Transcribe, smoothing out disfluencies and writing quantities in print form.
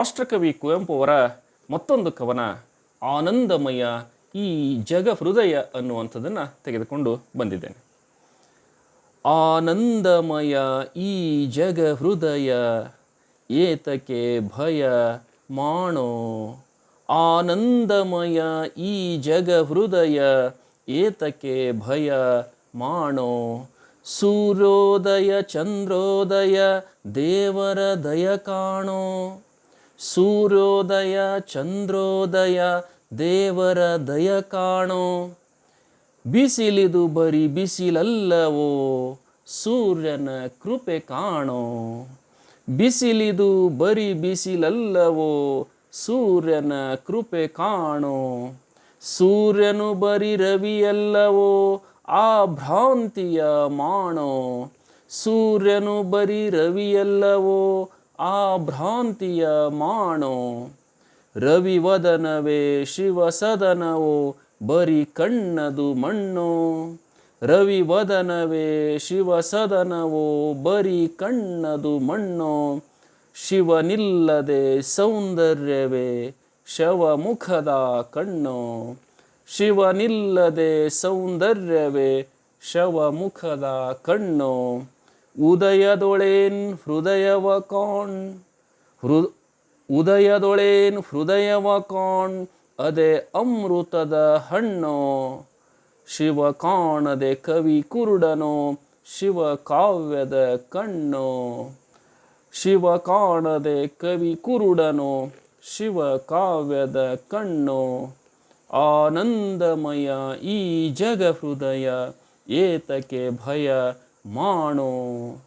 ರಾಷ್ಟ್ರಕವಿ ಕುವೆಂಪು ಅವರ ಮತ್ತೊಂದು ಕವನ ಆನಂದಮಯ ಈ ಜಗ ಹೃದಯ ಅನ್ನುವಂಥದ್ದನ್ನು ತೆಗೆದುಕೊಂಡು ಬಂದಿದ್ದೇನೆ. ಆನಂದಮಯ ಈ ಜಗ ಹೃದಯ ಏತಕ್ಕೆ ಭಯ ಮಾಣೋ. ಆನಂದಮಯ ಈ ಜಗ ಹೃದಯ ಏತಕ್ಕೆ ಭಯ ಮಾಣೋ. ಸೂರ್ಯೋದಯ ಚಂದ್ರೋದಯ ದೇವರ ದಯ ಕಾಣೋ. ಸೂರ್ಯೋದಯ ಚಂದ್ರೋದಯ ದೇವರ ದಯ ಕಾಣೋ. ಬಿಸಿಲಿದು ಬರಿ ಬಿಸಿಲಲ್ಲವೋ ಸೂರ್ಯನ ಕೃಪೆ ಕಾಣೋ. ಬಿಸಿಲಿದು ಬರಿ ಬಿಸಿಲಲ್ಲವೋ ಸೂರ್ಯನ ಕೃಪೆ ಕಾಣೋ. ಸೂರ್ಯನು ಬರಿ ರವಿಯಲ್ಲವೋ ಆ ಭ್ರಾಂತಿಯ ಮಾಣೋ. ಸೂರ್ಯನು ಬರಿ ರವಿಯಲ್ಲವೋ ಆ ಭ್ರಾಂತಿಯ ಮಾಣೋ. ರವಿವದನವೇ ಶಿವಸದನವೋ ಬರಿ ಕಣ್ಣದು ಮಣ್ಣೋ. ರವಿವದನವೇ ಶಿವಸದನವೋ ಬರಿ ಕಣ್ಣದು ಮಣ್ಣೋ. ಶಿವನಿಲ್ಲದೆ ಸೌಂದರ್ಯವೇ ಶವಮುಖದ ಕಣ್ಣೋ. ಶಿವನಿಲ್ಲದೆ ಸೌಂದರ್ಯವೇ ಶವಮುಖದ ಕಣ್ಣೋ. ಉದಯದೊಳೇನ್ ಹೃದಯವ ಕಾಣ್. ಉದಯದೊಳೇನ್ ಹೃದಯವ ಕಾಣ್ ಅದೇ ಅಮೃತದ ಹಣ್ಣೋ. ಶಿವ ಕಾಣದೆ ಕವಿ ಕುರುಡನೋ ಶಿವ ಕಾವ್ಯದ ಕಣ್ಣೋ. ಶಿವ ಕಾಣದೆ ಕವಿ ಕುರುಡನೋ ಶಿವ ಕಾವ್ಯದ ಕಣ್ಣೋ. ಆನಂದಮಯ ಈ ಜಗ ಹೃದಯ ಏತಕ್ಕೆ ಭಯ ಮಾಣೋ.